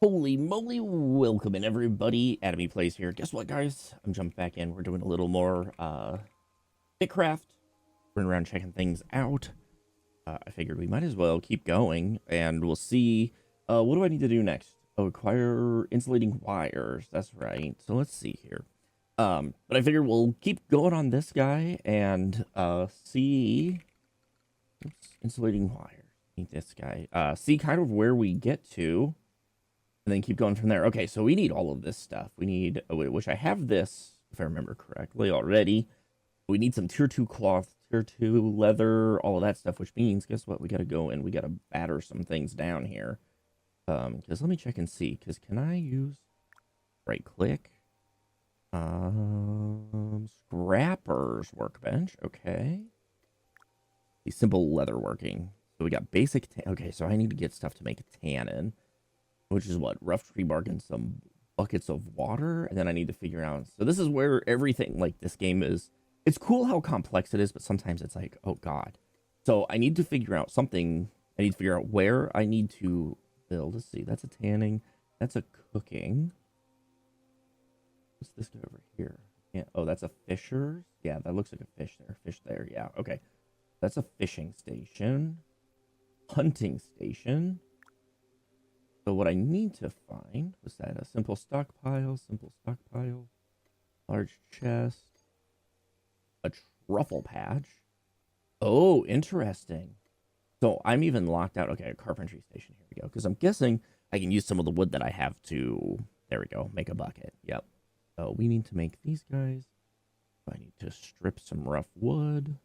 Holy moly, welcome in everybody. AdamEPlays here. Guess what, guys? I'm jumping back in. We're doing a little more BitCraft. Running around checking things out. I figured we might as well keep going, and we'll see. What do I need to do next? Oh, acquire insulating wires. That's right. So let's see here. But I figured we'll keep going on this guy and see. Oops, insulating wires. Need this guy. See kind of where we get to. And then keep going from there. Okay, so we need all of this stuff. We need, which I have this, if I remember correctly already. We need some tier 2 cloth, tier 2 leather, all of that stuff, which means, guess what? We got to go and we got to batter some things down here. Because let me check and see. Because can I use right click? Scrapper's workbench. Okay. The simple leather working. So we got basic, okay, so I need to get stuff to make a tannin. Which is what? Rough tree bark and some buckets of water. And then I need to figure out. So this is where everything, like this game is. It's cool how complex it is, but sometimes it's like, oh God. So I need to figure out something. I need to figure out where I need to build. Let's see. That's a tanning. That's a cooking. What's this guy over here? Yeah. Oh, that's a fisher's. Yeah, that looks like a fish there. Fish there. Yeah. Okay. That's a fishing station. Hunting station. So what I need to find was that a simple stockpile, large chest, a truffle patch. Oh, interesting. So I'm even locked out. Okay, a carpentry station. Here we go. Because I'm guessing I can use some of the wood that I have to, there we go, make a bucket. Yep. So we need to make these guys. I need to strip some rough wood.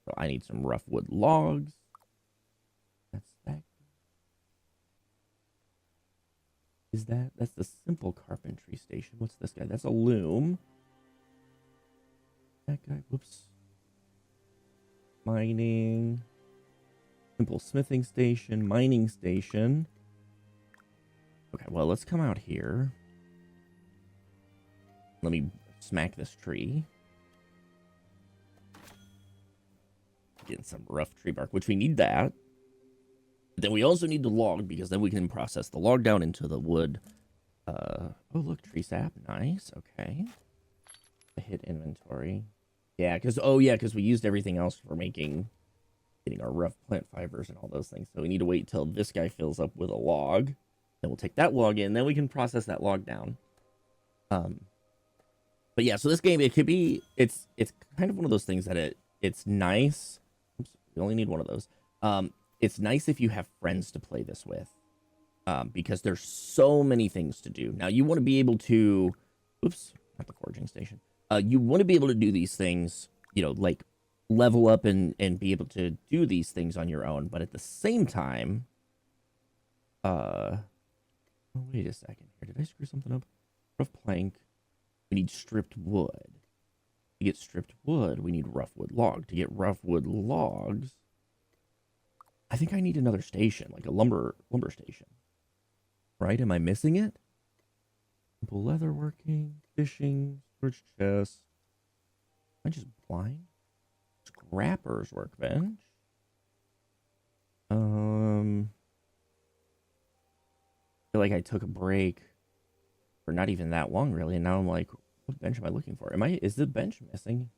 So I need some rough wood logs. That's that. That's the simple carpentry station. What's this guy? That's a loom. That guy, whoops. Mining. Simple smithing station, mining station. Okay, well, let's come out here. Let me smack this tree. Getting some rough tree bark, which we need that. Then we also need the log, because then we can process the log down into the wood. Oh, look, tree sap. Nice. Okay. I hit inventory. Yeah, because we used everything else for getting our rough plant fibers and all those things. So we need to wait till this guy fills up with a log. Then we'll take that log in. Then we can process that log down. But yeah, so this game, it could be, it's kind of one of those things that it's nice. Oops, we only need one of those. It's nice if you have friends to play this with, because there's so many things to do. Now, you want to be able to, oops, not the foraging station. You want to be able to do these things, like level up and be able to do these things on your own. But at the same time, oh, wait a second here. Did I screw something up? Rough plank. We need stripped wood. To get stripped wood, we need rough wood log. To get rough wood logs, I think I need another station, like a lumber station. Right? Am I missing it? Simple leather working, fishing, storage chest. Am I just blind? Scrapper's workbench. I feel like I took a break for not even that long, really, and now I'm like, what bench am I looking for? Is the bench missing?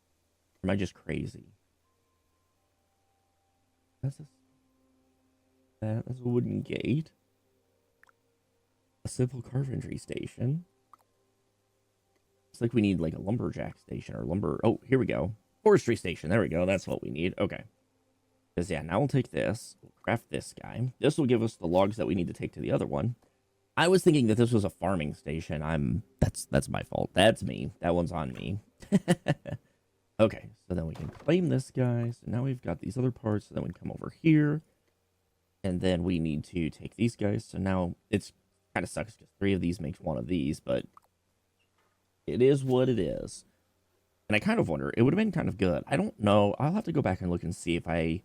Or am I just crazy? That's a wooden gate. A simple carpentry station. It's like we need like a lumberjack station or lumber. Oh, here we go. Forestry station. There we go. That's what we need. Okay. Because yeah, now we'll take this. We'll craft this guy. This will give us the logs that we need to take to the other one. I was thinking that this was a farming station. That's my fault. That's me. That one's on me. Okay, so then we can claim this guy. So now we've got these other parts. So then we come over here. And then we need to take these guys. So now it's kind of sucks because 3 of these makes 1 of these, but it is what it is. And I kind of wonder, it would have been kind of good. I don't know. I'll have to go back and look and see if I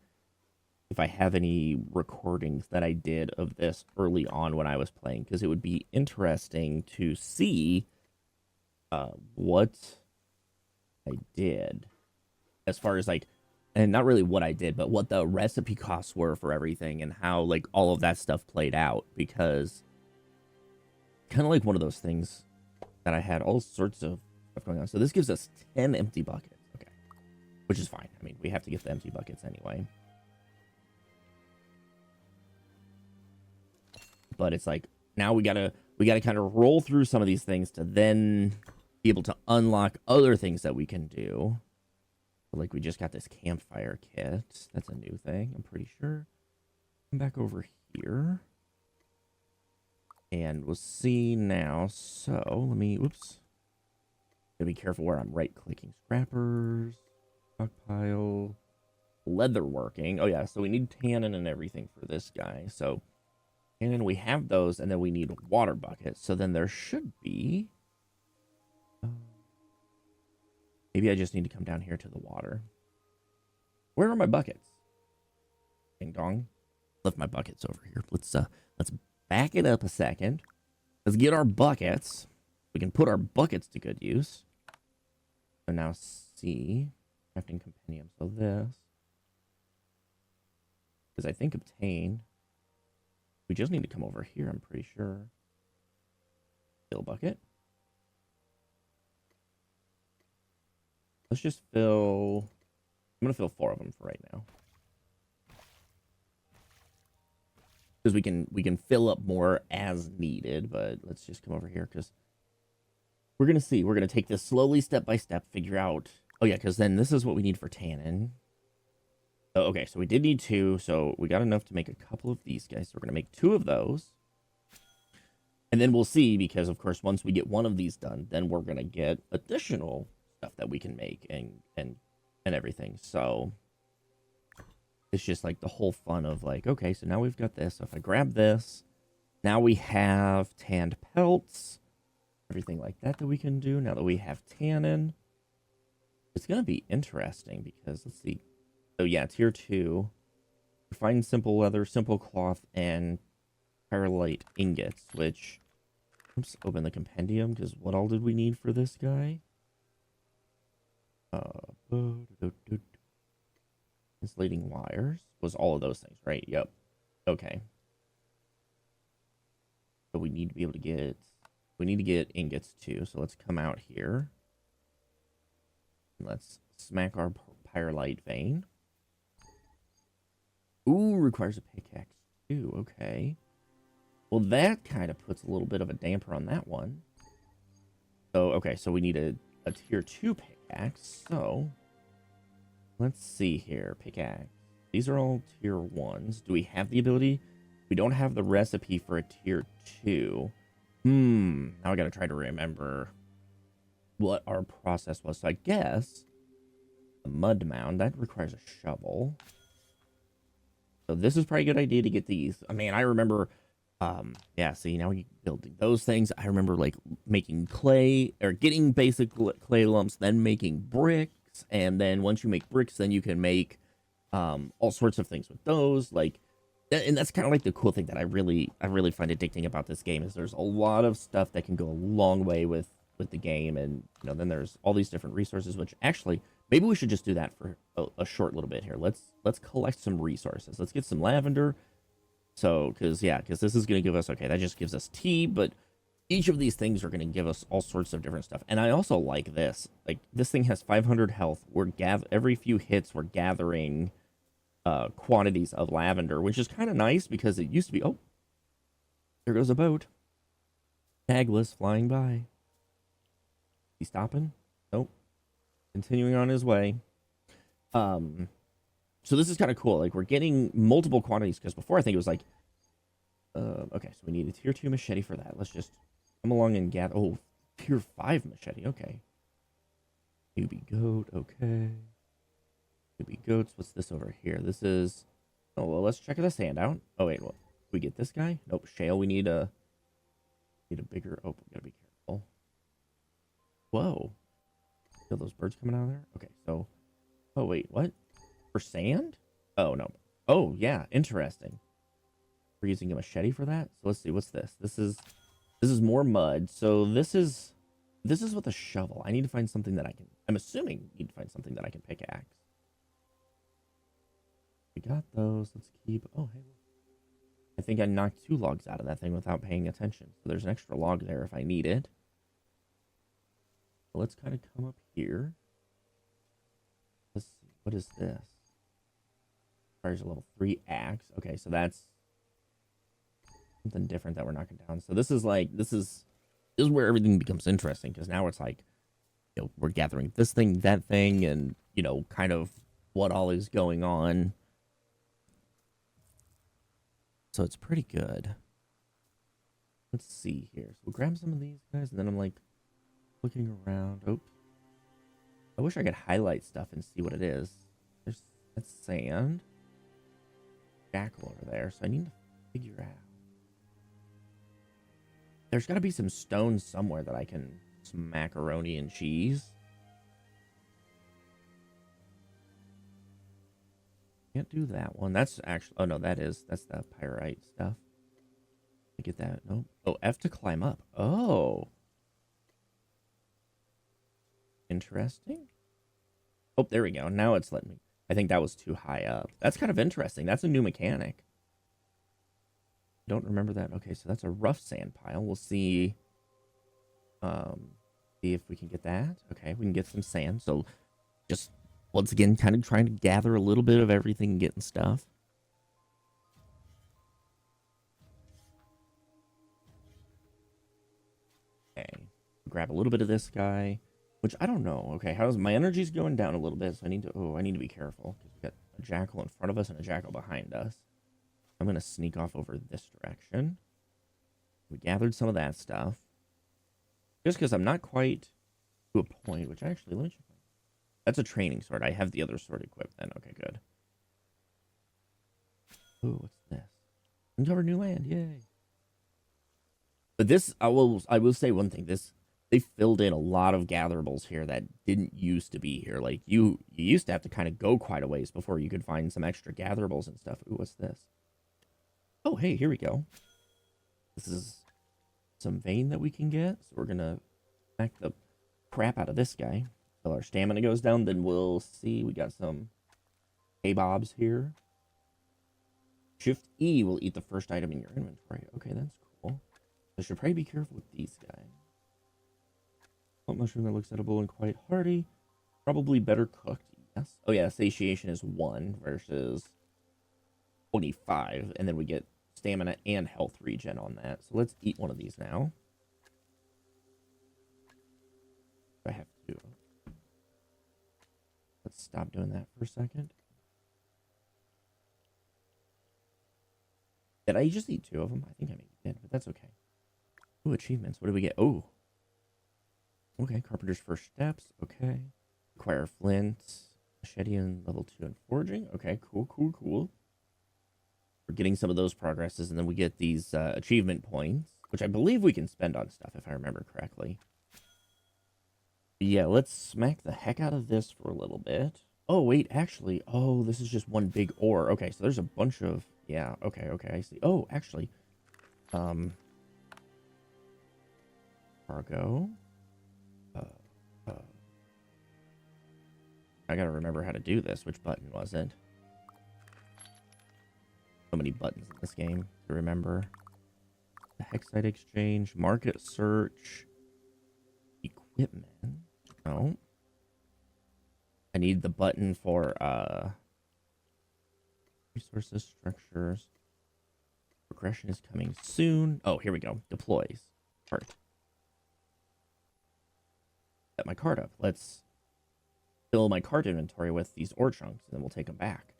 have any recordings that I did of this early on when I was playing, because it would be interesting to see what I did as far as like, and not really what I did, but what the recipe costs were for everything and how like all of that stuff played out, because kind of like one of those things that I had all sorts of stuff going on. So this gives us 10 empty buckets. Okay. Which is fine. I mean, we have to get the empty buckets anyway. But it's like, now we gotta kind of roll through some of these things to then be able to unlock other things that we can do. Like, we just got this campfire kit. That's a new thing, I'm pretty sure. Come back over here. And we'll see now. So, let me, whoops. Gotta be careful where I'm right-clicking. Scrappers, stockpile, leatherworking. Oh, yeah, so we need tannin and everything for this guy. So, and then we have those, and then we need water buckets. So then there should be... maybe I just need to come down here to the water. Where are my buckets? Ding dong. Left my buckets over here. Let's back it up a second. Let's get our buckets. We can put our buckets to good use. So now see. Crafting compendium. So this. Because I think obtain. We just need to come over here, I'm pretty sure. Fill bucket. Let's just fill... I'm going to fill 4 of them for right now. Because we can fill up more as needed, but let's just come over here because we're going to see. We're going to take this slowly, step by step, figure out... oh, yeah, because then this is what we need for tannin. Oh, okay, so we did need 2, so we got enough to make a couple of these guys. So we're going to make 2 of those. And then we'll see, because, of course, once we get 1 of these done, then we're going to get additional stuff that we can make and everything. So it's just like the whole fun of like, okay, so now we've got this. So if I grab this, now we have tanned pelts, everything like that we can do now that we have tannin. It's going to be interesting because let's see. So yeah, tier 2, refine simple leather, simple cloth, and pyrolite ingots, which, oops, open the compendium because what all did we need for this guy? Insulating wires was all of those things, right? Yep. Okay. So we need to be able to get ingots too. So let's come out here. Let's smack our pyrolite vein. Ooh, requires a pickaxe too. Okay. Well, that kind of puts a little bit of a damper on that one. So, okay, so we need a tier 2 pickaxe. So, let's see here. Pickaxe. These are all tier 1s. Do we have the ability? We don't have the recipe for a tier 2. Now I gotta try to remember what our process was. So I guess a mud mound, that requires a shovel. So this is probably a good idea to get these. I mean, I remember, yeah, see, now you're building those things. I remember, like, making clay, or getting basic clay lumps, then making bricks, and then once you make bricks, then you can make all sorts of things with those, like, and that's kind of like the cool thing that I really find addicting about this game, is there's a lot of stuff that can go a long way with the game, and, you know, then there's all these different resources, which actually... maybe we should just do that for a short little bit here. Let's collect some resources. Let's get some lavender. So, because this is going to give us, okay, that just gives us tea, but each of these things are going to give us all sorts of different stuff. And I also like this. Like, this thing has 500 health. Every few hits, we're gathering quantities of lavender, which is kind of nice because it used to be, oh, there goes a boat. Tagless flying by. He stopping? Nope. Continuing on his way. So this is kind of cool. Like, we're getting multiple quantities, because before I think it was like, okay, so we need a tier 2 machete for that. Let's just come along and gather. Oh, tier 5 machete. Okay. Newbie goat. Okay. Newbie goats. What's this over here? This is, oh, well, let's check the sand out. Oh, wait, what? We get this guy? Nope. Shale. We need a bigger, oh, we gotta be careful. Whoa. Feel those birds coming out of there? Okay, so, oh, wait, what? For sand? Oh, no. Oh, yeah, interesting. We're using a machete for that? So let's see, what's this? This is more mud. So this is with a shovel. I need to find something that I can, I'm assuming need to find something that I can pickaxe. We got those. Let's keep, oh, hey, I think I knocked 2 logs out of that thing without paying attention. So there's an extra log there if I need it. So let's kind of come up here. Let's see. What is this? Requires a level 3 axe. Okay, so that's something different that we're knocking down. So this is where everything becomes interesting, because now it's like, you know, we're gathering this thing, that thing, and, you know, kind of what all is going on. So it's pretty good. Let's see here. So we'll grab some of these guys, and then I'm like looking around. Oh, I wish I could highlight stuff and see what it is. That's sand. Jackal over there. So I need to figure out. There's got to be some stones somewhere that I can some macaroni and cheese. Can't do that one. That's actually, oh no, that's the pyrite stuff. I get that. No. Oh, F to climb up. Oh. Interesting. Oh, there we go. Now it's letting me. I think that was too high up. That's kind of interesting. That's a new mechanic. Don't remember that. Okay, so that's a rough sand pile. We'll see. See if we can get that. Okay, we can get some sand. So just once again, kind of trying to gather a little bit of everything and getting stuff. Okay, grab a little bit of this guy, which I don't know. Okay, how's my energy's going down a little bit, so I need to be careful because we got a jackal in front of us and a jackal behind us. I'm gonna sneak off over this direction. We gathered some of that stuff. Just because I'm not quite to a point, which actually, let me check. That's a training sword. I have the other sword equipped then. Okay, good. Ooh, what's this? Uncover new land, yay. But this, I will say one thing. They filled in a lot of gatherables here that didn't used to be here. Like, you used to have to kind of go quite a ways before you could find some extra gatherables and stuff. Ooh, what's this? Oh, hey, here we go. This is some vein that we can get. So we're going to smack the crap out of this guy. Until our stamina goes down, then we'll see. We got some kebabs here. Shift E will eat the first item in your inventory. Okay, that's cool. I should probably be careful with these guys. Salt mushroom that looks edible and quite hearty. Probably better cooked, yes. Oh yeah, satiation is 1 versus 25. And then we get stamina and health regen on that. So let's eat one of these now. I have to. Let's stop doing that for a second. Did I just eat 2 of them? I think I maybe did, but that's okay. Ooh, achievements. What do we get? Oh. Okay, carpenter's first steps. Okay. Acquire flint, machete in level 2 and forging. Okay, cool. We're getting some of those progresses, and then we get these achievement points, which I believe we can spend on stuff, if I remember correctly. Yeah, let's smack the heck out of this for a little bit. Oh, wait, actually, oh, this is just one big ore. Okay, so there's a bunch of, yeah, okay, I see. Oh, actually, cargo. I gotta remember how to do this. Which button was it? So many buttons in this game to remember. The Hexite Exchange, Market Search, Equipment. No. I need the button for resources, structures. Progression is coming soon. Oh, here we go. Deploys. Cart. Set my cart up. Let's fill my cart inventory with these ore chunks, and then we'll take them back.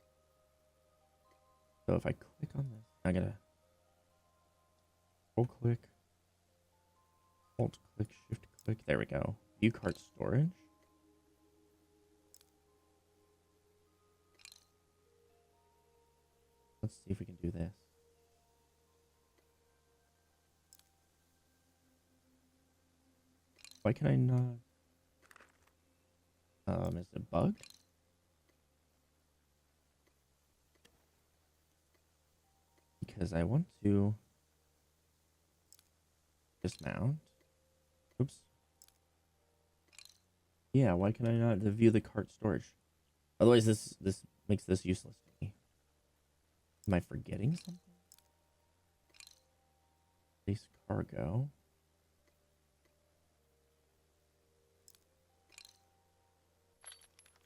So if I click on this, I gotta roll click, alt click, shift click. There we go. View cart storage. Let's see if we can do this. Why can I not? Is it bugged? Because I want to dismount. Oops. Yeah, why can I not view the cart storage? Otherwise, this makes this useless to me. Am I forgetting something? Place cargo.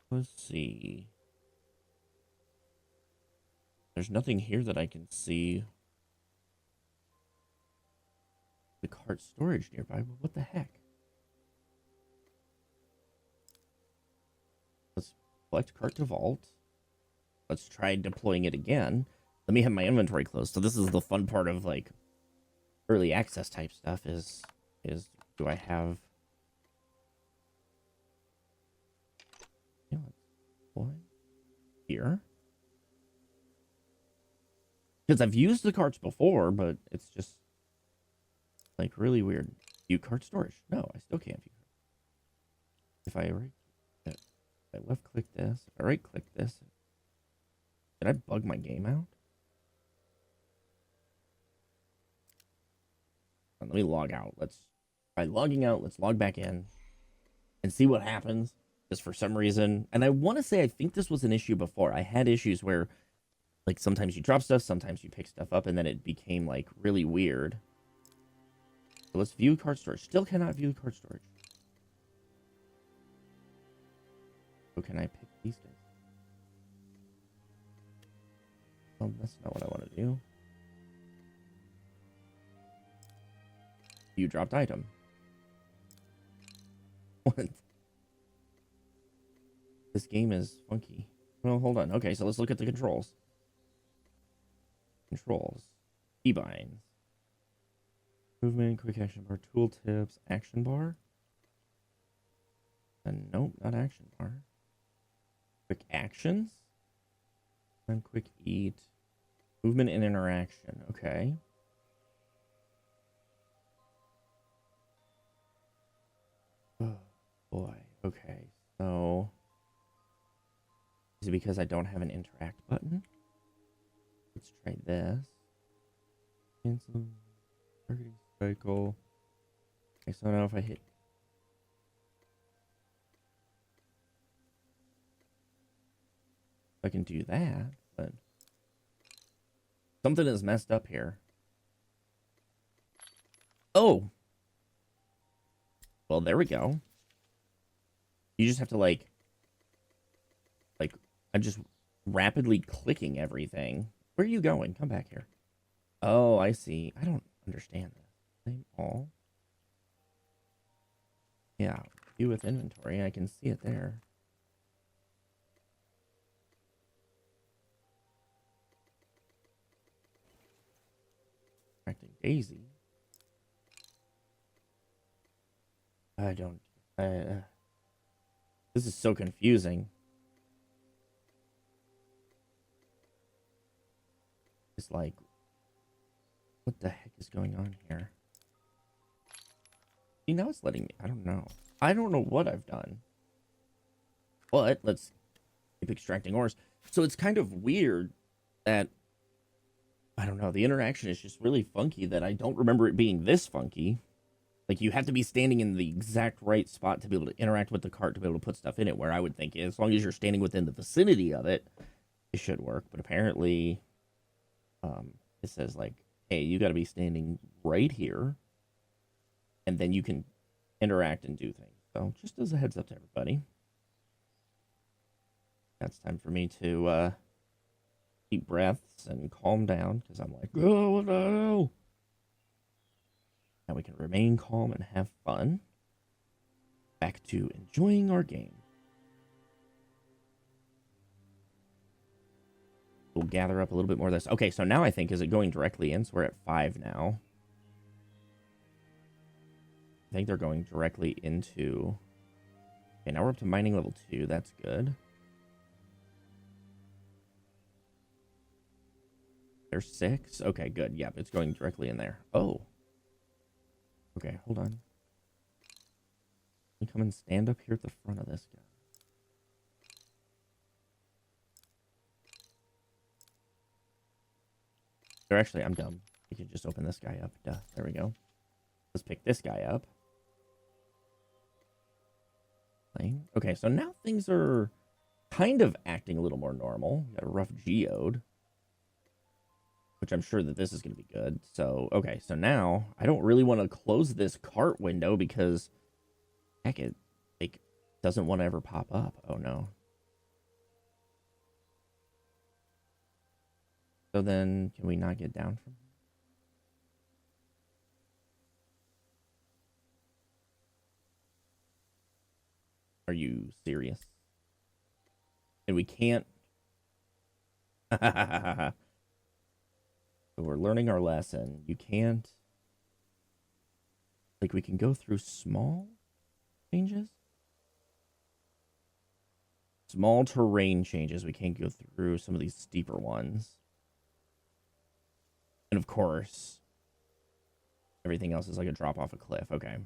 Let's see. There's nothing here that I can see. The cart storage nearby, but what the heck? Let's select cart to vault. Let's try deploying it again. Let me have my inventory closed. So this is the fun part of like early access type stuff is do I have what here? Because I've used the carts before, but it's just like really weird. View cart storage. No, I still can't view. If I left click this, if I right click this, did I bug my game out? Let me log out. By logging out, let's log back in and see what happens. Just for some reason, and I want to say I think this was an issue before. I had issues where like sometimes you drop stuff, sometimes you pick stuff up, and then it became like really weird. So let's view cart storage. Still cannot view cart storage. So can I pick these guys? Oh, that's not what I want to do. You dropped item. What? This game is funky. Well, hold on. Okay, so let's look at the controls. Controls. Keybinds. Movement, quick action bar, tooltips, action bar. And nope, not action bar. Quick actions. And quick eat. Movement and interaction. Okay. Oh boy. Okay. So is it because I don't have an interact button? Let's try this. Cancel targeting cycle. Okay, so now if I hit I can do that, but something is messed up here. Oh. Well, there we go. You just have to like I'm just rapidly clicking everything. Where are you going? Come back here. Oh, I see. I don't understand this. Name all. Yeah, view with inventory. I can see it there. Acting Daisy. I don't. This is so confusing. It's like, what the heck is going on here? See, now it's letting me. I don't know. I don't know what I've done. But let's keep extracting ores. So it's kind of weird that, I don't know, the interaction is just really funky that I don't remember it being this funky. Like, you have to be standing in the exact right spot to be able to interact with the cart to be able to put stuff in it, where I would think as long as you're standing within the vicinity of it, it should work. But apparently, it says, like, hey, you got to be standing right here, and then you can interact and do things. So, just as a heads up to everybody. That's time for me to deep breaths and calm down, because I'm like, oh, no! Now we can remain calm and have fun. Back to enjoying our game. We'll gather up a little bit more of this. Okay, so now I think, is it going directly in? So we're at 5 now. I think they're going directly into... Okay, now we're up to mining level 2. That's good. There's 6. Okay, good. Yep, it's going directly in there. Oh. Okay, hold on. Let me come and stand up here at the front of this guy. Or actually, I'm dumb. We can just open this guy up. Duh. There we go. Let's pick this guy up. Okay, so now things are kind of acting a little more normal. Got a rough geode. which I'm sure that this is going to be good. So, okay, so now I don't really want to close this cart window because heck, it like doesn't want to ever pop up. Oh no. So then can we not get down from here? Are you serious? And we can't. So we're learning our lesson. You can't. Like, we can go through small changes? Small terrain changes. We can't go through some of these steeper ones. And of course, everything else is like a drop off a cliff. Okay.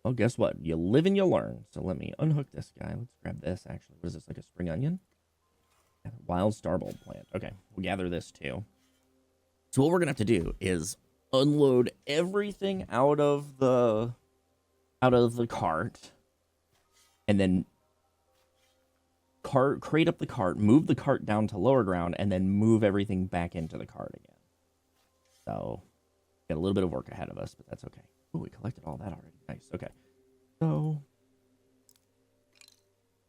Well, guess what? You live and you learn. So let me unhook this guy. Let's grab this, actually. What is this, like a spring onion? Yeah, wild starbulb plant. Okay, we'll gather this too. So what we're going to have to do is unload everything out of the cart. And then crate up the cart, move the cart down to lower ground, and then move everything back into the cart again. So, got a little bit of work ahead of us, but that's okay. Oh, we collected all that already. Nice. Okay. So,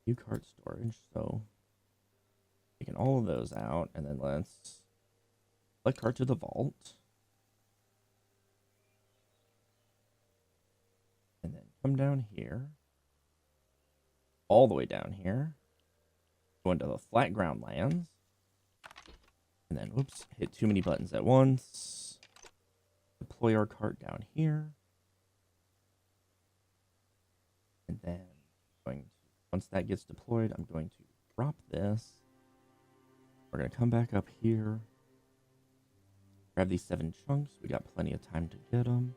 new cart storage. So, taking all of those out, and then let's let cart to the vault. And then come down here. All the way down here. Go into the flat ground lands. And then, whoops, hit too many buttons at once. Deploy our cart down here. And then once that gets deployed, I'm going to drop this. We're going to come back up here. Grab these 7 chunks. We got plenty of time to get them.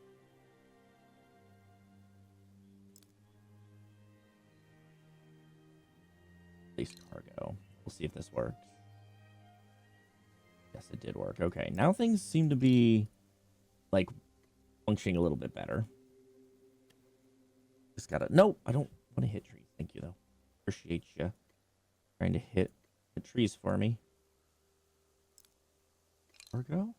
Place cargo. We'll see if this works. Yes, it did work. Okay, now things seem to be, like, functioning a little bit better. Just gotta... Nope, I don't want to hit trees. Thank you, though. Appreciate you trying to hit the trees for me. Cargo?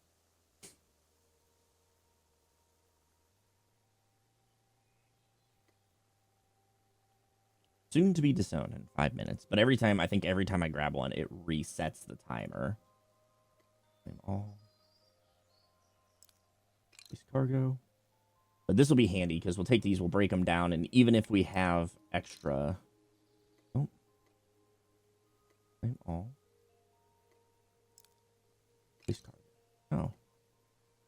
Soon to be disowned in 5 minutes. But every time I grab one, it resets the timer. All this cargo. But this will be handy because we'll take these, we'll break them down, and even if we have extra... Oh. Claim all. This cargo. Oh.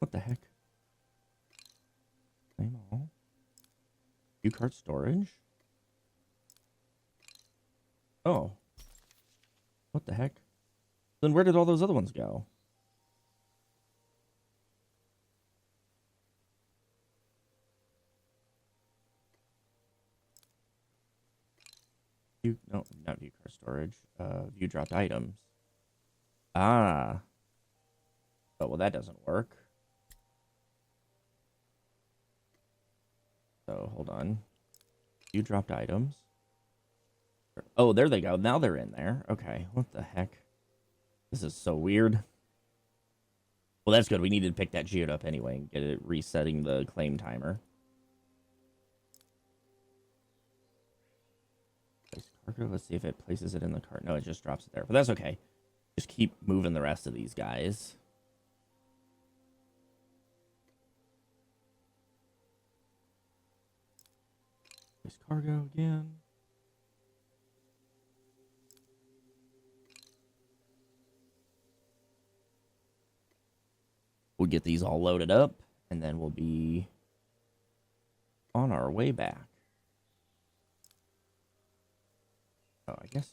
What the heck? Claim all. View cart storage. Oh. What the heck? Then where did all those other ones go? View, no, not view cart storage. View dropped items. Ah. Oh, well, that doesn't work. So, hold on. View dropped items. Oh, there they go. Now they're in there. Okay, what the heck? This is so weird. Well, that's good. We needed to pick that geode up anyway and get it resetting the claim timer. Place cargo. Let's see if it places it in the cart. No, it just drops it there. But that's okay. Just keep moving the rest of these guys. Place cargo again. We'll get these all loaded up, and then we'll be on our way back. Oh, I guess.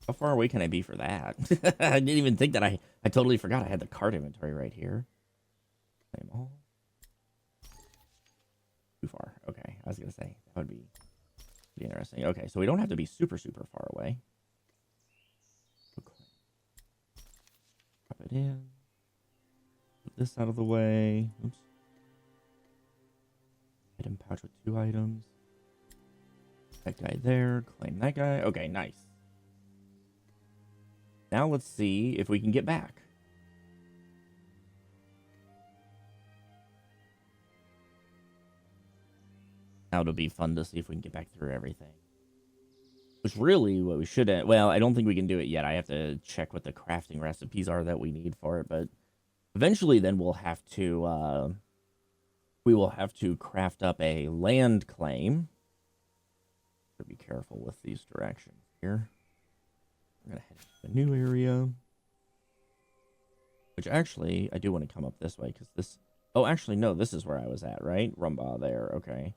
How far away can I be for that? I didn't even think that I totally forgot I had the cart inventory right here. Claim all. Too far. Okay, I was going to say, that would be interesting. Okay, so we don't have to be super, super far away. Okay. Drop it in. This out of the way. Oops. Item pouch with 2 items. That guy there. Claim that guy. Okay, nice. Now let's see if we can get back. Now it'll be fun to see if we can get back through everything. Which really what we should have... Well, I don't think we can do it yet. I have to check what the crafting recipes are that we need for it. But eventually then we'll have to... we will have to craft up a land claim. Be careful with these directions here. We're going to head to a new area. Which actually, I do want to come up this way because this... Oh, actually, no, this is where I was at, right? Rumba there, okay.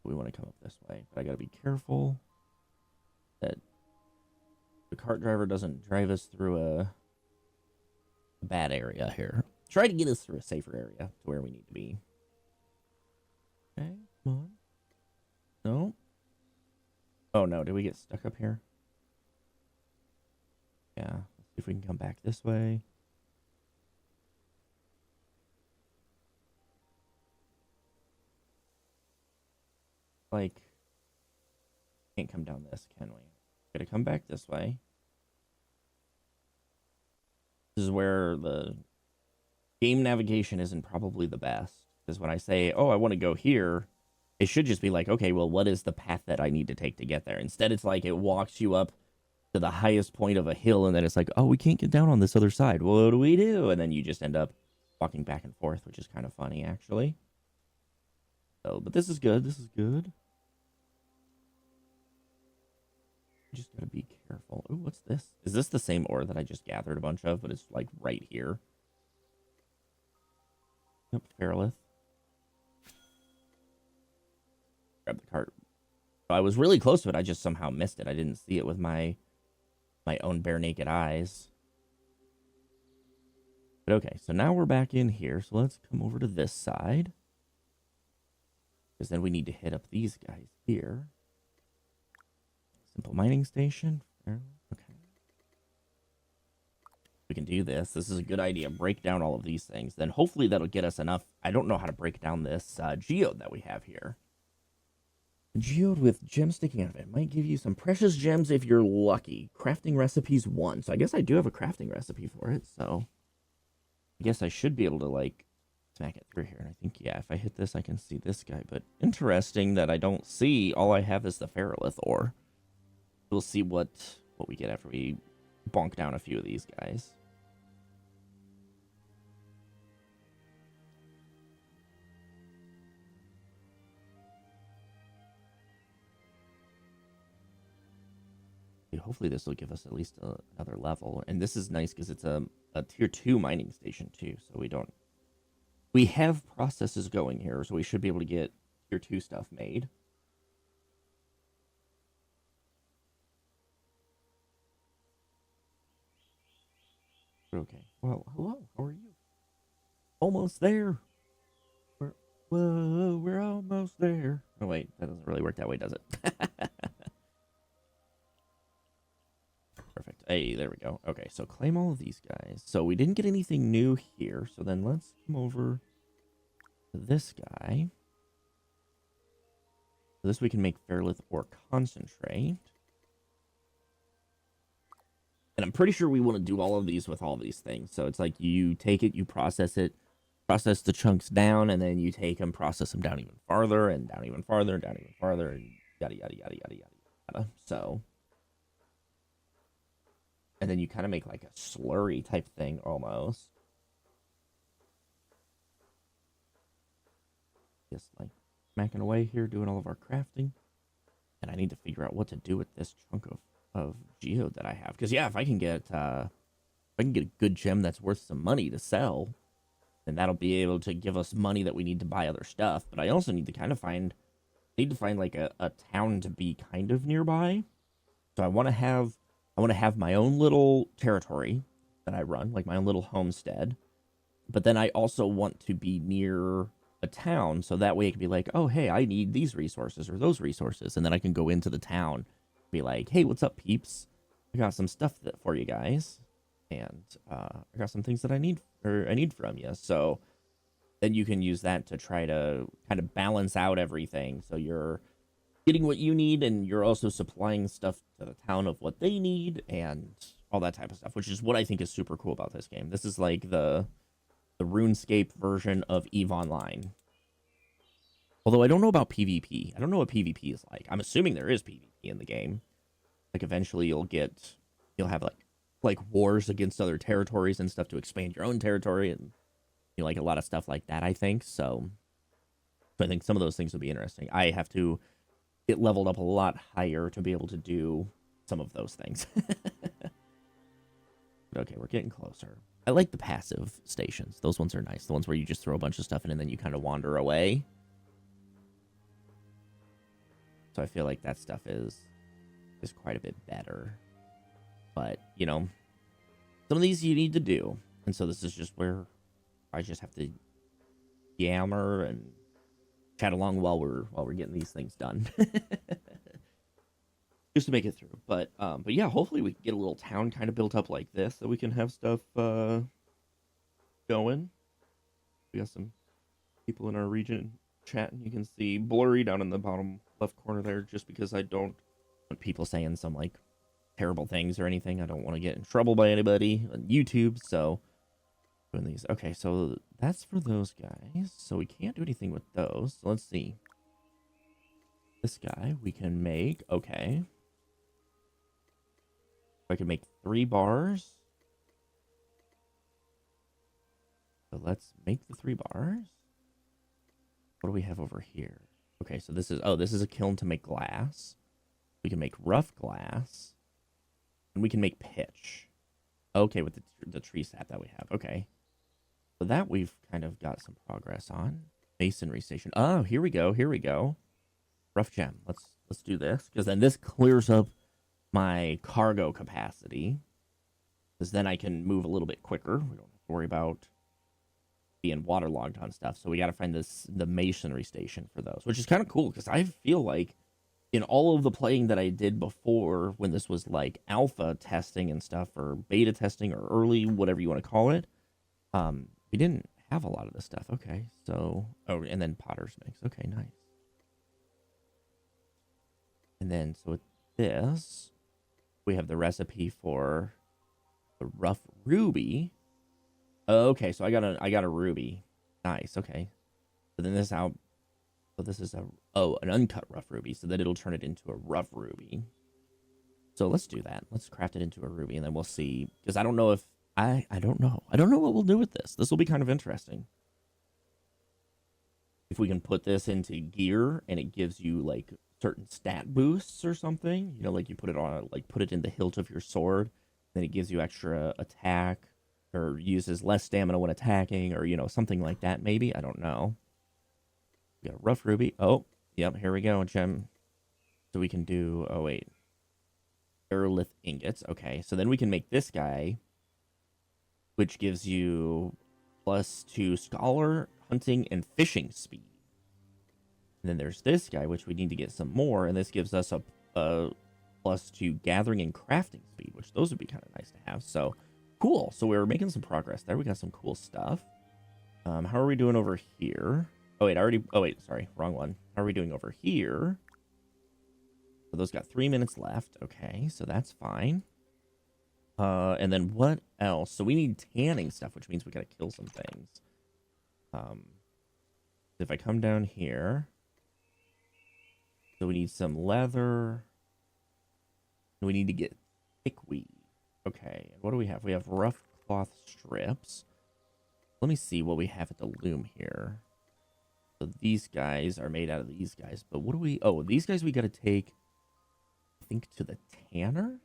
We want to come up this way, but I got to be careful that the cart driver doesn't drive us through a bad area here. Try to get us through a safer area to where we need to be. Okay, come on. No? Oh, no, did we get stuck up here? Yeah, let's see if we can come back this way. Like, can't come down this, can we? Gotta come back this way. This is where the game navigation isn't probably the best. Because when I say, oh, I want to go here, it should just be like, okay, well, what is the path that I need to take to get there? Instead, it's like it walks you up to the highest point of a hill, and then it's like, oh, we can't get down on this other side. What do we do? And then you just end up walking back and forth, which is kind of funny, actually. So, but this is good. This is good. Just gotta be careful. Ooh, what's this? Is this the same ore that I just gathered a bunch of, but it's like right here? Yep, ferrolith. Grab the cart. I was really close to it. I just somehow missed it. I didn't see it with my own bare naked eyes. But okay, so now we're back in here. So let's come over to this side. Because then we need to hit up these guys here. Simple mining station. Okay. We can do this. This is a good idea. Break down all of these things. Then hopefully that'll get us enough. I don't know how to break down this geode that we have here. A geode with gems sticking out of it. Might give you some precious gems if you're lucky. Crafting recipes 1. So I guess I do have a crafting recipe for it. So I guess I should be able to, like, smack it through here. And I think, yeah, if I hit this, I can see this guy. But interesting that I don't see. All I have is the ferrolith ore. We'll see what we get after we bonk down a few of these guys. Hopefully this will give us at least another level. And this is nice because it's a tier 2 mining station too. So we have processes going here. So we should be able to get tier 2 stuff made. Okay. Well, hello. How are you? Almost there. We're almost there. Oh, wait. That doesn't really work that way, does it? Perfect. Hey, there we go. Okay, so claim all of these guys. So we didn't get anything new here. So then let's come over to this guy. So this we can make ferrolith ore concentrate. And I'm pretty sure we want to do all of these with all of these things. So it's like you take it, you process it, process the chunks down, and then you take them, process them down even farther, and down even farther, and down even farther, and yada, yada, yada, yada, yada, yada. So, and then you kind of make like a slurry type thing almost. Just like smacking away here, doing all of our crafting. And I need to figure out what to do with this chunk of geode that I have, because yeah, if I can get a good gem that's worth some money to sell, then that'll be able to give us money that we need to buy other stuff. But I also need to kind of find like a town to be kind of nearby. So I want to have my own little territory that I run, like my own little homestead. But then I also want to be near a town, so that way it can be like, oh hey, I need these resources or those resources, and then I can go into the town. Be like, hey, what's up, peeps? I got some stuff for you guys, and I got some things that I need from you. So then you can use that to try to kind of balance out everything. So you're getting what you need, and you're also supplying stuff to the town of what they need, and all that type of stuff, which is what I think is super cool about this game. This is like the RuneScape version of EVE Online. Although I don't know about PvP. I don't know what PvP is like. I'm assuming there is PvP in the game. Like eventually you'll have like wars against other territories and stuff to expand your own territory, and like a lot of stuff like that, I think. So I think some of those things will be interesting. I have to get leveled up a lot higher to be able to do some of those things. Okay, we're getting closer. I like the passive stations. Those ones are nice. The ones where you just throw a bunch of stuff in and then you kind of wander away. So I feel like that stuff is quite a bit better. But, some of these you need to do. And so this is just where I just have to yammer and chat along while we're getting these things done. Just to make it through. But yeah, hopefully we can get a little town kind of built up like this so we can have stuff going. We got some people in our region chatting. You can see blurry down in the bottom left corner there, just because I don't want people saying some like terrible things or anything. I don't want to get in trouble by anybody on YouTube, so doing these. Okay, so that's for those guys. So we can't do anything with those. So let's see. This guy we can make. Okay. I can make 3 bars. So let's make the 3 bars. What do we have over here? Okay, so this is a kiln to make glass. We can make rough glass. And we can make pitch. Okay, with the tree sap that we have. Okay. So that we've kind of got some progress on. Masonry station. Oh, here we go. Here we go. Rough gem. Let's do this. Because then this clears up my cargo capacity. Because then I can move a little bit quicker. We don't have to worry about being waterlogged on stuff. So we got to find the masonry station for those, which is kind of cool because I feel like in all of the playing that I did before, when this was like alpha testing and stuff, or beta testing, or early, whatever you want to call it, we didn't have a lot of this stuff. Okay, so and then potter's mix. Okay, nice. And then so with this, we have the recipe for the rough ruby. Okay, so I got a ruby. Nice. Okay. So then this out. So this is an uncut rough ruby. So then it'll turn it into a rough ruby. So let's do that. Let's craft it into a ruby, and then we'll see. Because I don't know if I don't know. I don't know what we'll do with this. This will be kind of interesting. If we can put this into gear and it gives you like certain stat boosts or something, like you put it in the hilt of your sword, then it gives you extra attack, or uses less stamina when attacking, or something like that. Maybe, I don't know. We got a rough ruby. Oh, yep, here we go, gem. So we can do. Oh wait, aerolith ingots. Okay, so then we can make this guy, which gives you +2 scholar, hunting, and fishing speed. And then there's this guy, which we need to get some more, and this gives us a +2 gathering and crafting speed, which those would be kind of nice to have. So cool. So we're making some progress there. We got some cool stuff. How are we doing over here? Oh wait, sorry, wrong one. How are we doing over here? So those got 3 minutes left. Okay, so that's fine. And then what else? So we need tanning stuff, which means we gotta kill some things. If I come down here, so we need some leather. We need to get thickweed. Okay, and what do we have? We have rough cloth strips. Let me see what we have at the loom here. So these guys are made out of these guys, but what do we... Oh, these guys we gotta take, I think, to the tanner?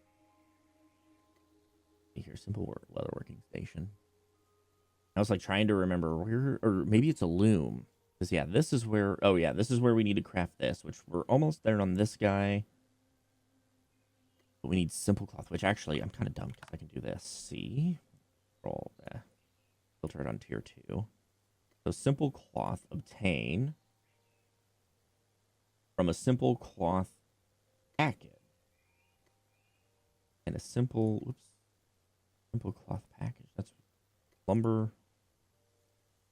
Here, simple leatherworking station. I was like trying to remember where, or maybe it's a loom. Because yeah, this is where, oh yeah, this is where we need to craft this, which we're almost there on this guy. But we need simple cloth, which actually I'm kind of dumb because I can do this. See? Roll. Filter it on tier 2. So simple cloth, obtain from a simple cloth packet. And a simple cloth package. That's lumber.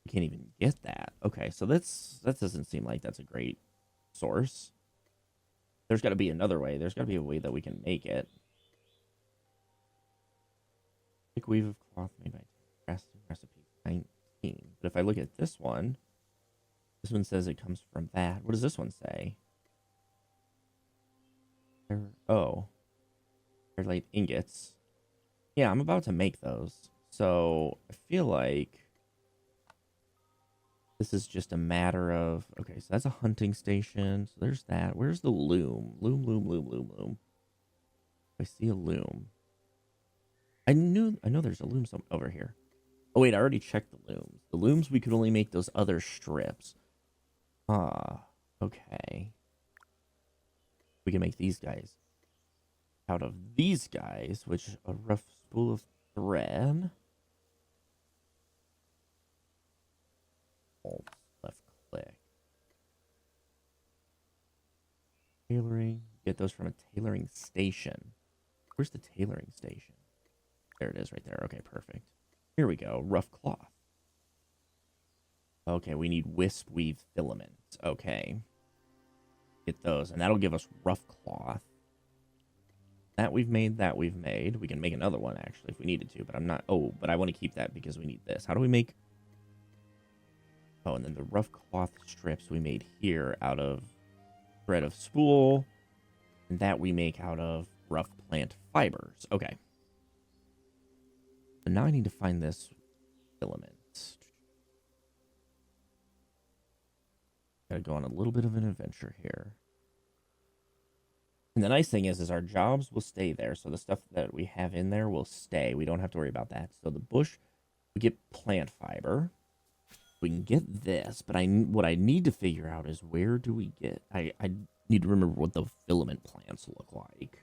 You can't even get that. Okay, so that doesn't seem like that's a great source. There's got to be another way. There's got to be a way that we can make it. Thick weave of cloth made by recipe 19. But if I look at this one says it comes from that. What does this one say? Oh. They're like ingots. Yeah, I'm about to make those. So I feel like this is just a matter of... Okay, so that's a hunting station. So there's that. Where's the loom? Loom. I see a loom. I know there's a loom over here. Oh, wait, I already checked the looms. The looms, we could only make those other strips. Ah, okay. We can make these guys out of these guys, which a rough spool of thread. Alt, left click. Tailoring. Get those from a tailoring station. Where's the tailoring station? There it is right there. Okay, perfect. Here we go. Rough cloth. Okay, we need wisp weave filaments. Okay. Get those, and that'll give us rough cloth. That we've made, that we've made. We can make another one, actually, if we needed to, but I'm not... Oh, but I want to keep that because we need this. How do we make... Oh, and then the rough cloth strips we made here out of thread of spool, and that we make out of rough plant fibers. Okay. So now I need to find this filament. Gotta go on a little bit of an adventure here. And the nice thing is our jobs will stay there. So the stuff that we have in there will stay. We don't have to worry about that. So the bush, we get plant fiber. We can get this, but what I need to figure out is where do we get... I need to remember what the filament plants look like.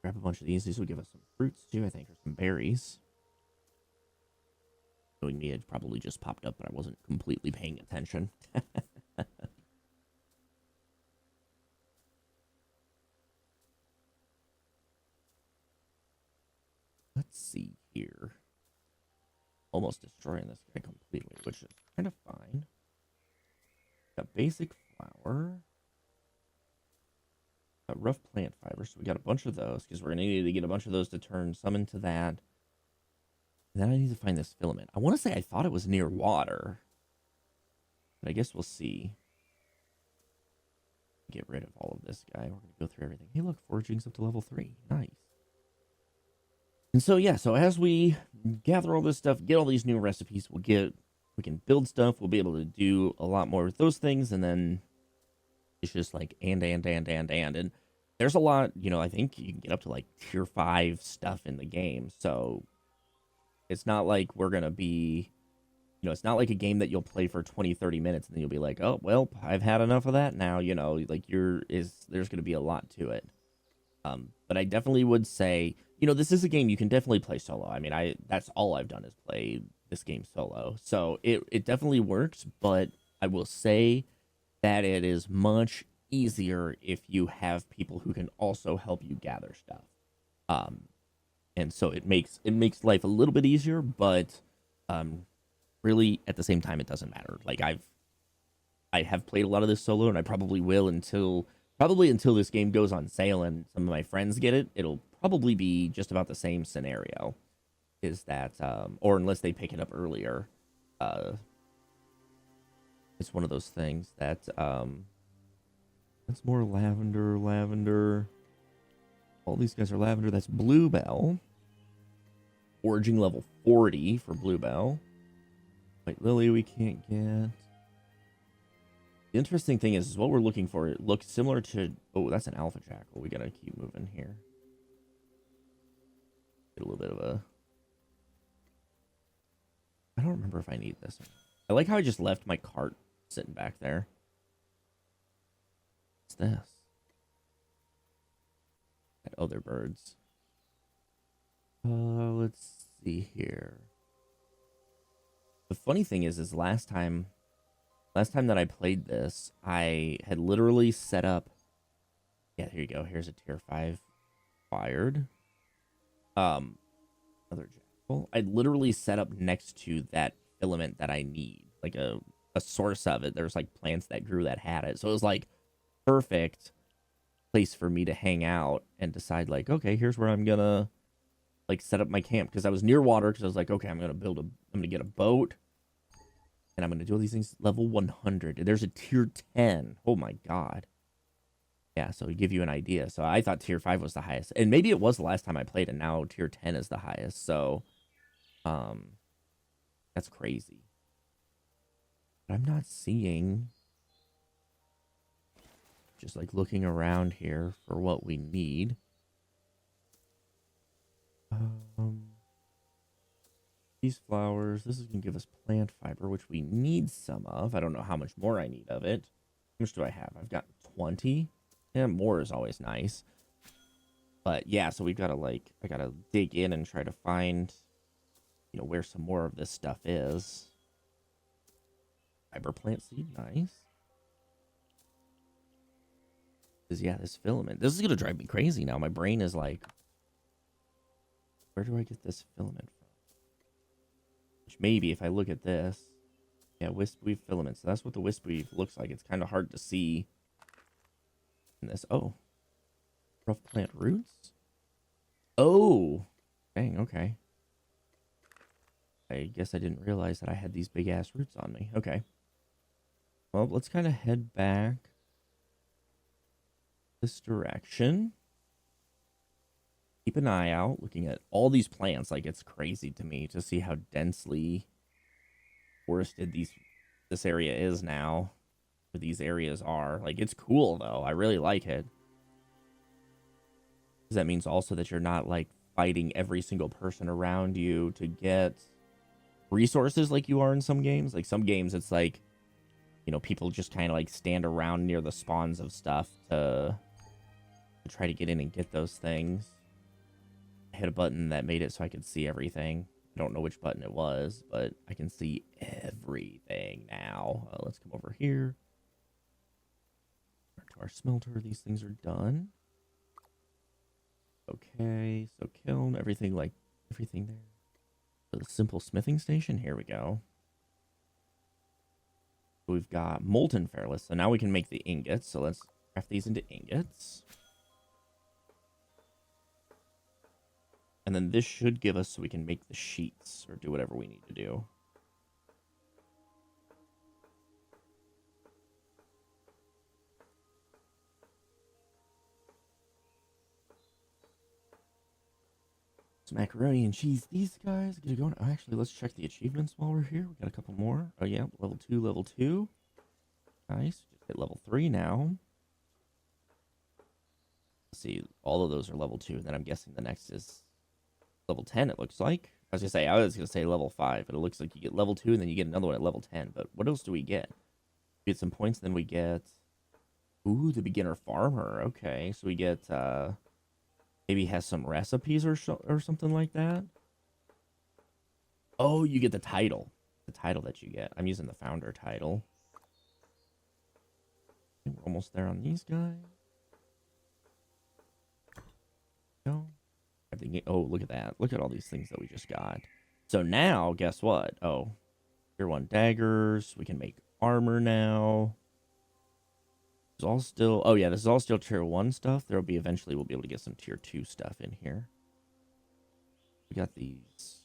Grab a bunch of these. These will give us some fruits too, I think, or some berries. Knowing me, it probably just popped up, but I wasn't completely paying attention. Let's see here. Almost destroying this guy completely, which is kind of fine. Got basic flour. Got rough plant fiber, so we got a bunch of those, because we're going to need to get a bunch of those to turn some into that. And then I need to find this filament. I want to say I thought it was near water. But I guess we'll see. Get rid of all of this guy. We're going to go through everything. Hey, look, foraging's up to level 3. Nice. And so, yeah, so as we gather all this stuff, get all these new recipes, we can build stuff. We'll be able to do a lot more with those things. And then it's just like, and there's a lot, I think you can get up to like tier 5 stuff in the game. So it's not like we're going to be, it's not like a game that you'll play for 20, 30 minutes and then you'll be like, oh, well, I've had enough of that now, like there's going to be a lot to it. But I definitely would say, this is a game you can definitely play solo. I mean, that's all I've done is play this game solo. So it definitely works, but I will say that it is much easier if you have people who can also help you gather stuff. And so it makes life a little bit easier, but really at the same time it doesn't matter. Like I have played a lot of this solo, and I probably will until this game goes on sale and some of my friends get it. It'll probably be just about the same scenario. Is that or unless they pick it up earlier. It's one of those things that that's more lavender. All these guys are lavender. That's bluebell. Foraging level 40 for bluebell. White lily we can't get. The interesting thing is what we're looking for. It looks similar to... Oh, that's an alpha jackal. We gotta keep moving here. Get a little bit of a... I don't remember if I need this. I like how I just left my cart sitting back there. What's this? Oh, they're birds. Let's see here. The funny thing is last time that I played this, I had literally set up... Yeah, here you go. Here's a tier 5 fired. Another I literally set up next to that filament that I need, like a source of it. There's like plants that grew that had it. So it was like perfect place for me to hang out and decide like, okay, here's where I'm gonna like set up my camp, because I was near water, because I was like, okay, I'm gonna get a boat and I'm gonna do all these things. Level 100. There's a tier 10. Oh my god. Yeah, so to give you an idea. So I thought tier 5 was the highest. And maybe it was the last time I played, and now tier 10 is the highest. So that's crazy. But I'm not seeing, just like looking around here for what we need. These flowers, this is going to give us plant fiber, which we need some of. I don't know how much more I need of it. How much do I have? I've got 20. Yeah, more is always nice. But yeah, so we've got to like, I got to dig in and try to find, you know, where some more of this stuff is. Fiber plant seed, nice. Because yeah, this filament, this is going to drive me crazy now. My brain is like, where do I get this filament from? Which maybe if I look at this, yeah, wisp weave filaments. So that's what the wisp weave looks like. It's kind of hard to see in this. Oh, rough plant roots. Oh, dang. Okay. I guess I didn't realize that I had these big ass roots on me. Okay. Well, let's kind of head back this direction. Keep an eye out, looking at all these plants. Like, it's crazy to me to see how densely forested this area is now, or these areas are. Like, it's cool though. I really like it. Because that means also that you're not like fighting every single person around you to get resources like you are in some games. Like some games it's like, you know, people just kind of like stand around near the spawns of stuff to try to get in and get those things. I hit a button that made it so I could see everything. I don't know which button it was, but I can see everything now. Let's come over here to our smelter. These things are done. Okay, so kiln, everything there. So the simple smithing station, here we go. So we've got molten ferrous, so now we can make the ingots. So let's craft these into ingots. And then this should give us so we can make the sheets or do whatever we need to do. Some macaroni and cheese. These guys get it going. Oh, actually, let's check the achievements while we're here. We got a couple more. Oh yeah, level 2, level 2. Nice. Just hit level 3 now. Let's see, all of those are level 2. And then I'm guessing the next is level 10, it looks like. I was gonna say level 5, but it looks like you get level 2 and then you get another one at level 10. But what else do we get? We get some points, then we get, ooh, the beginner farmer. Okay, so we get maybe has some recipes or something like that. Oh, you get the title that you get. I'm using the founder title. I think we're almost there on these guys. No. Oh, look at that. Look at all these things that we just got. So now, guess what? Oh, tier 1 daggers. We can make armor now. It's all still... Oh, yeah, this is all still tier 1 stuff. There'll be... Eventually, we'll be able to get some tier 2 stuff in here. We got these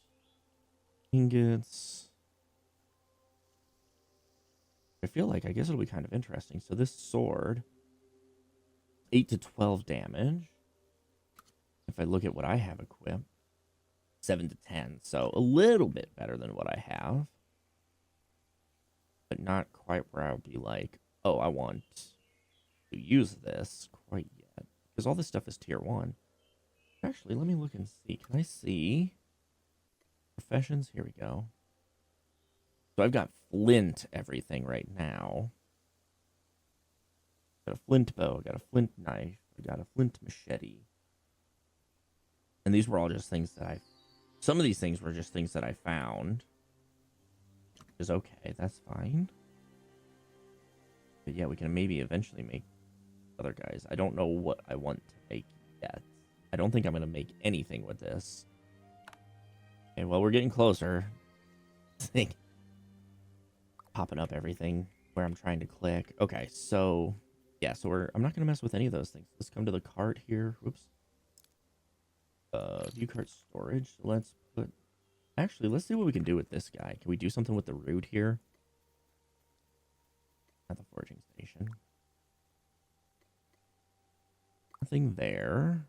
ingots. I feel like... I guess it'll be kind of interesting. So this sword... 8 to 12 damage. If I look at what I have equipped, 7 to 10. So a little bit better than what I have. But not quite where I would be like, oh, I want to use this quite yet. Because all this stuff is tier 1. Actually, let me look and see. Can I see professions? Here we go. So I've got flint everything right now. Got a flint bow, got a flint knife, I got a flint machete. And these were all just things that some of these things were just things that I found. Which is okay, that's fine. But yeah, we can maybe eventually make other guys. I don't know what I want to make yet. I don't think I'm going to make anything with this. Okay, well, we're getting closer. Thing popping up everything where I'm trying to click. Okay, so yeah, so I'm not gonna mess with any of those things. Let's come to the cart here. Whoops. View cart storage. Let's put. Actually, let's see what we can do with this guy. Can we do something with the root here? At the foraging station. Nothing there.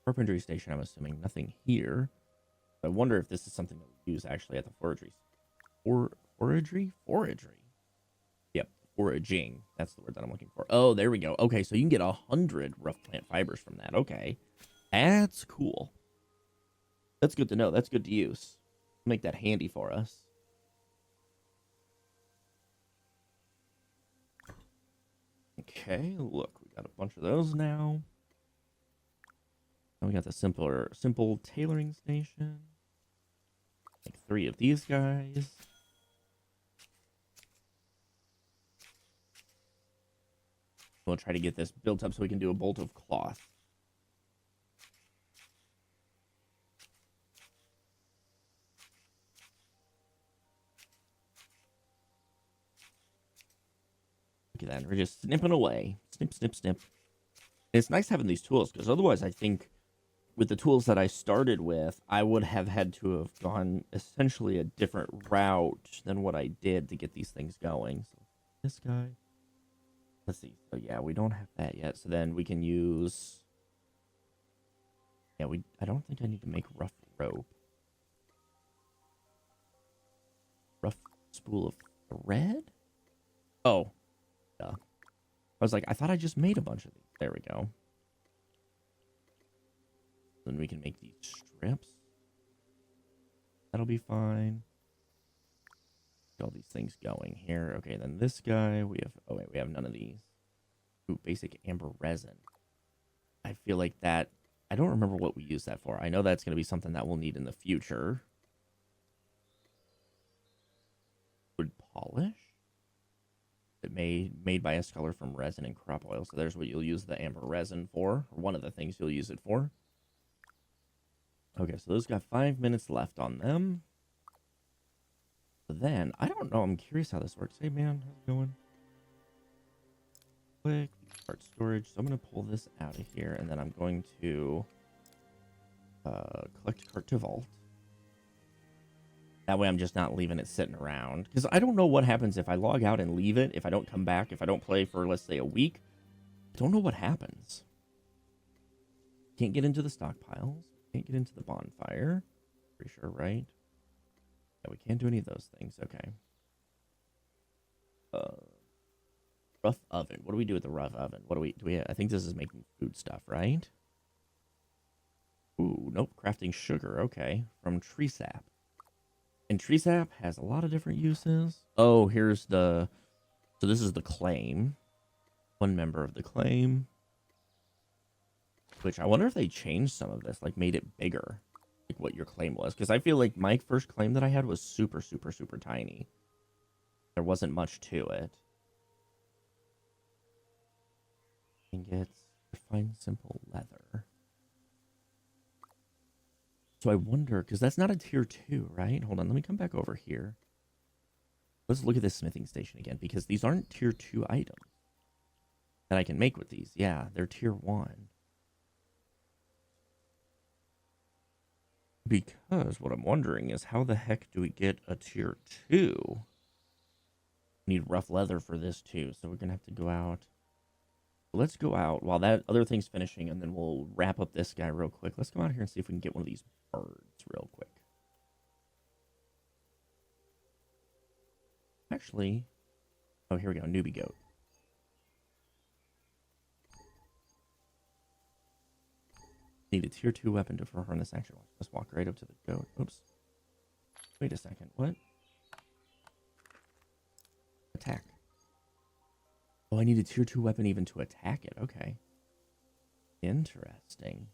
Carpentry station, I'm assuming. Nothing here. I wonder if this is something that we use actually at the foraging. Foragery? Foragery. Yep, foraging. That's the word that I'm looking for. Oh, there we go. Okay, so you can get 100 rough plant fibers from that. Okay. That's cool. That's good to know. That's good to use. Make that handy for us. Okay, look, we got a bunch of those now. And we got the simple tailoring station. Like 3 of these guys. We'll try to get this built up so we can do a bolt of cloth. Look at that. We're just snipping away. Snip, snip, snip. And it's nice having these tools, because otherwise I think with the tools that I started with, I would have had to have gone essentially a different route than what I did to get these things going. So this guy. Let's see. So yeah, we don't have that yet. So then we can use... Yeah, I don't think I need to make rough rope. Rough spool of thread? Oh. Duh. I was like, I thought I just made a bunch of these. There we go. Then we can make these strips. That'll be fine. Get all these things going here. Okay, then this guy, we have... Oh, wait, we have none of these. Ooh, basic amber resin. I feel like that... I don't remember what we use that for. I know that's going to be something that we'll need in the future. Wood polish? Made by a scholar from resin and crop oil. So there's what you'll use the amber resin for. Or one of the things you'll use it for. Okay, so those got 5 minutes left on them. So then, I don't know. I'm curious how this works. Hey, man, how's it going? Click, cart storage. So I'm going to pull this out of here, and then I'm going to collect cart to vault. That way I'm just not leaving it sitting around. Because I don't know what happens if I log out and leave it. If I don't come back, if I don't play for, let's say, a week. I don't know what happens. Can't get into the stockpiles. Can't get into the bonfire. Pretty sure, right? Yeah, we can't do any of those things. Okay. Rough oven. What do we do with the rough oven? What do we I think this is making food stuff, right? Ooh, nope. Crafting sugar. Okay. From tree sap. And tree sap has a lot of different uses. Oh, here's the... So this is the claim. One member of the claim. Which I wonder if they changed some of this. Like, made it bigger. Like, what your claim was. Because I feel like my first claim that I had was super, super, super tiny. There wasn't much to it. Ingots. Refined simple leather. So I wonder, because that's not a tier 2, right? Hold on, let me come back over here. Let's look at this smithing station again, because these aren't tier 2 items that I can make with these. Yeah, they're tier 1. Because what I'm wondering is how the heck do we get a tier 2? We need rough leather for this too, so we're going to have to go out. Let's go out while that other thing's finishing, and then we'll wrap up this guy real quick. Let's go out here and see if we can get one of these birds real quick. Actually, oh, here we go, newbie goat. Need a tier 2 weapon to perform this action. Let's walk right up to the goat. Oops. Wait a second. What? Attack. Oh, I need a tier 2 weapon even to attack it. Okay. Interesting.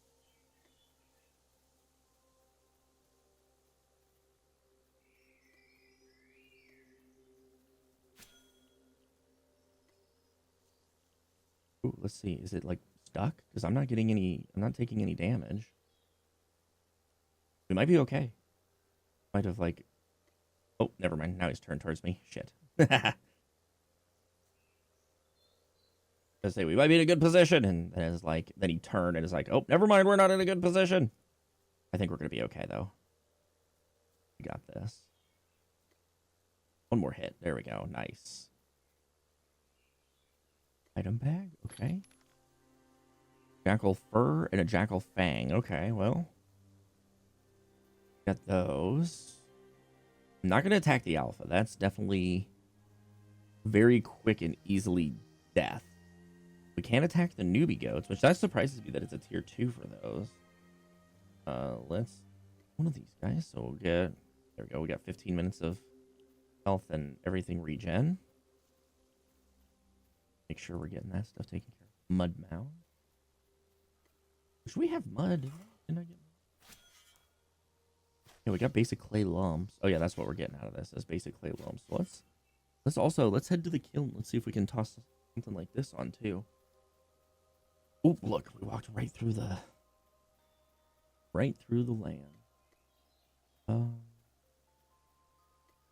Ooh, let's see. Is it like stuck? Because I'm not getting any, I'm not taking any damage. We might be okay. Might have like... Oh, never mind. Now he's turned towards me. Shit. I say we might be in a good position, and then it's like, then he turned and is like, oh, never mind, we're not in a good position. I think we're gonna be okay though. We got this. One more hit. There we go. Nice. Item bag. Okay. Jackal fur and a jackal fang. Okay, well, got those. I'm not gonna attack the alpha. That's definitely very quick and easily death. We can't attack the newbie goats, which that surprises me that it's a tier 2 for those. Let's one of these guys. So we'll get, there we go. We got 15 minutes of health and everything regen. Make sure we're getting that stuff taken care of. Mud mound. Should we have mud? Didn't I get mud? Yeah, we got basic clay lumps. Oh yeah, that's what we're getting out of this, is basic clay lumps. So let's head to the kiln. Let's see if we can toss something like this on too. Oh, look, we walked right through the land. So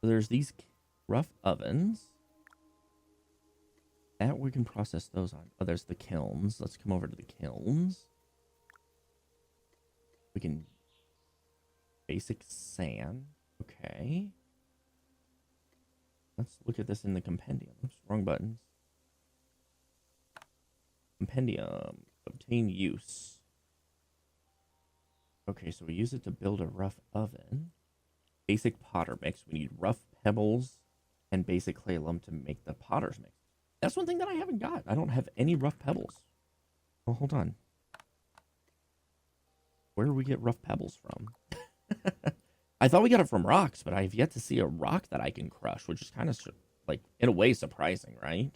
there's these rough ovens that we can process those on. Oh, there's the kilns. Let's come over to the kilns. We can basic sand. Okay. Let's look at this in the compendium. Oops, wrong buttons. Compendium. Obtain use. Okay, so we use it to build a rough oven. Basic potter mix. We need rough pebbles and basic clay lump to make the potter's mix. That's one thing that I haven't got. I don't have any rough pebbles. Well, hold on. Where do we get rough pebbles from? I thought we got it from rocks, but I've yet to see a rock that I can crush, which is kind of, like, in a way surprising, right?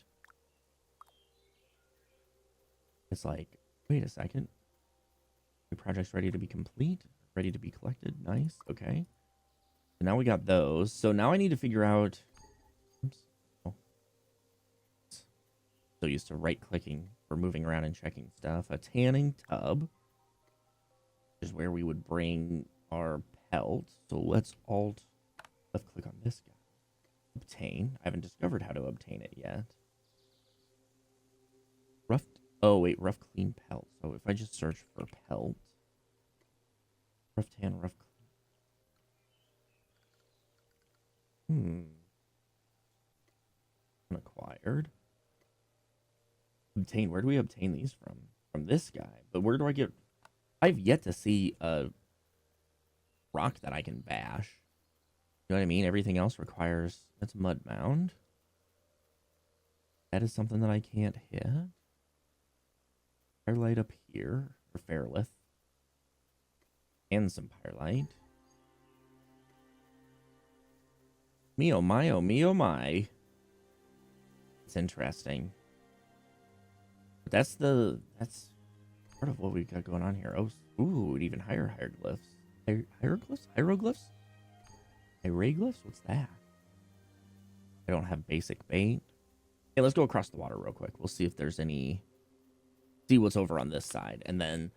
It's like, wait a second. The project's ready to be complete, ready to be collected. Nice. Okay. So now we got those. So now I need to figure out. Oops. Oh. So used to right clicking for moving around and checking stuff. A tanning tub is where we would bring our pelt. So let's left click on this guy. Obtain. I haven't discovered how to obtain it yet. Rough. Oh, wait. Rough clean pelt. So if I just search for pelt. Rough tan, rough clean. Unacquired. Obtain. Where do we obtain these from? From this guy. But where do I get... I've yet to see a rock that I can bash. You know what I mean? Everything else requires... That's mud mound. That is something that I can't hit. Firelight up here. Or Fairlith. And some Pyrelite. Me oh my, oh me oh my. It's interesting. But that's part of what we got going on here. Oh, ooh, even higher hieroglyphs. Hieroglyphs? Hieroglyphs? Hieroglyphs? What's that? I don't have basic bait. Hey, let's go across the water real quick. We'll see if there's any... See what's over on this side. And then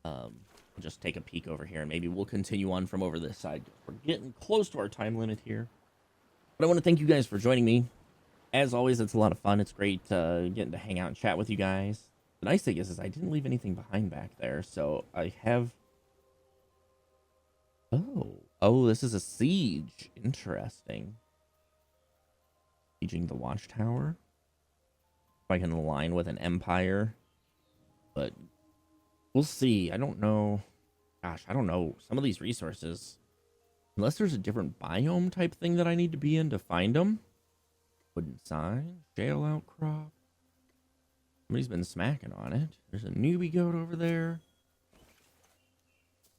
we'll just take a peek over here. And maybe we'll continue on from over this side. We're getting close to our time limit here. But I want to thank you guys for joining me. As always, it's a lot of fun. It's great getting to hang out and chat with you guys. The nice thing is I didn't leave anything behind back there. So I have... Oh, this is a siege. Interesting. Sieging the watchtower. If I can align with an empire. But we'll see. I don't know. Gosh, I don't know. Some of these resources, unless there's a different biome type thing that I need to be in to find them. Wooden sign, shale outcrop. Somebody's been smacking on it. There's a newbie goat over there.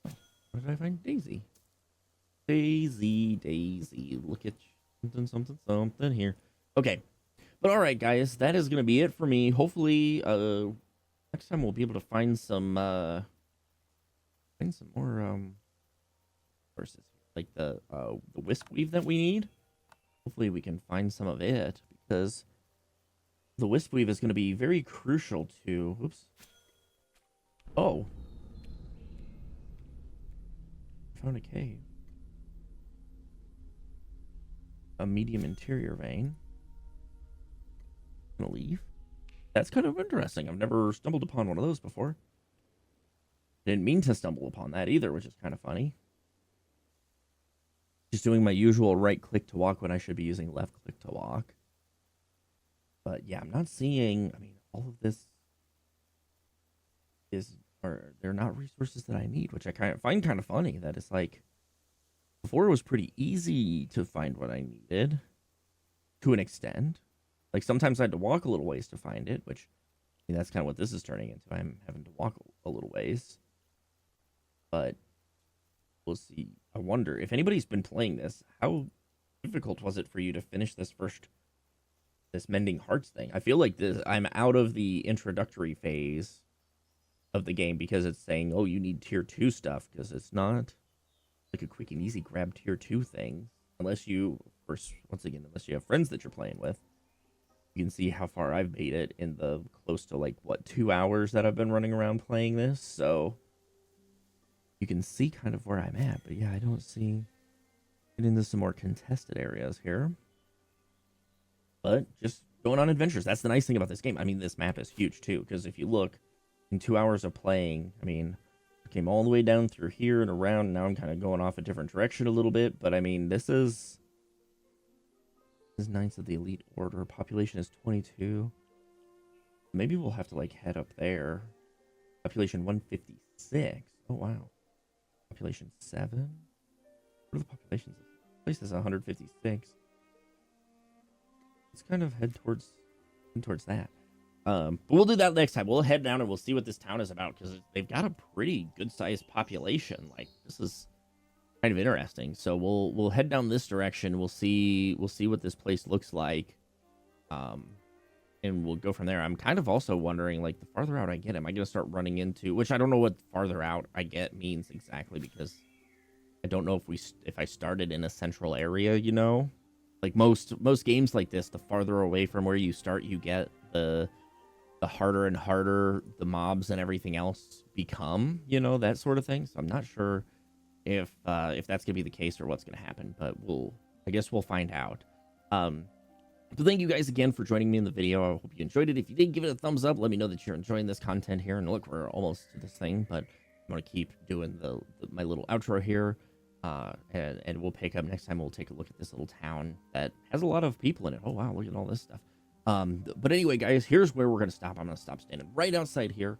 Oh, what did I find? Daisy. Daisy. Look at something here. Okay. But all right, guys, that is going to be it for me. Hopefully, next time we'll be able to find some more resources, like the wisp weave that we need. Hopefully we can find some of it, because the wisp weave is going to be very crucial to... Oops. Oh. I found a cave. a medium interior vein. I'm gonna leave. That's kind of interesting. I've never stumbled upon one of those before. Didn't mean to stumble upon that either, which is kind of funny. Just doing my usual right click to walk when I should be using left click to walk. But yeah, I'm not seeing, I mean, all of this they're not resources that I need, which I find kind of funny. That it's like, before it was pretty easy to find what I needed to an extent. Like sometimes I had to walk a little ways to find it, which I mean, that's kind of what this is turning into. I'm having to walk a little ways. But we'll see. I wonder if anybody's been playing this, how difficult was it for you to finish this mending hearts thing? I feel like I'm out of the introductory phase of the game because it's saying, oh, you need tier 2 stuff, because it's not like a quick and easy grab tier 2 thing unless you, once again, unless you have friends that you're playing with. You can see how far I've made it in the close to like, what, 2 hours that I've been running around playing this. So you can see kind of where I'm at. But yeah, I don't see getting into some more contested areas here. But just going on adventures. That's the nice thing about this game. I mean, this map is huge too, because if you look in 2 hours of playing, I mean, I came all the way down through here and around. And now I'm kind of going off a different direction a little bit. But I mean, this is Knights of the Elite Order. Population is 22. Maybe we'll have to like head up there. Population 156. Oh wow. Population 7. What are the populations? This place is 156. Let's kind of head towards that. But we'll do that next time. We'll head down and we'll see what this town is about, because they've got a pretty good sized population. Like, this is kind of interesting. So we'll head down this direction. We'll see what this place looks like. And we'll go from there. I'm kind of also wondering, like, the farther out I get, am I going to start running into, which I don't know what farther out I get means exactly, because I don't know if I started in a central area, you know? Like most games like this, the farther away from where you start you get, the harder and harder the mobs and everything else become, you know, that sort of thing. So I'm not sure if that's going to be the case or what's going to happen, but I guess we'll find out. So thank you guys again for joining me in the video. I hope you enjoyed it. If you did, give it a thumbs up. Let me know that you're enjoying this content here. And look, we're almost to this thing, but I'm going to keep doing my little outro here. And we'll pick up next time. We'll take a look at this little town that has a lot of people in it. Oh, wow. Look at all this stuff. But anyway, guys, here's where we're going to stop. I'm going to stop standing right outside here.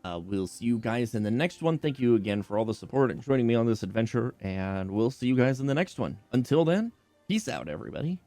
We'll see you guys in the next one. Thank you again for all the support and joining me on this adventure. And we'll see you guys in the next one. Until then, peace out, everybody.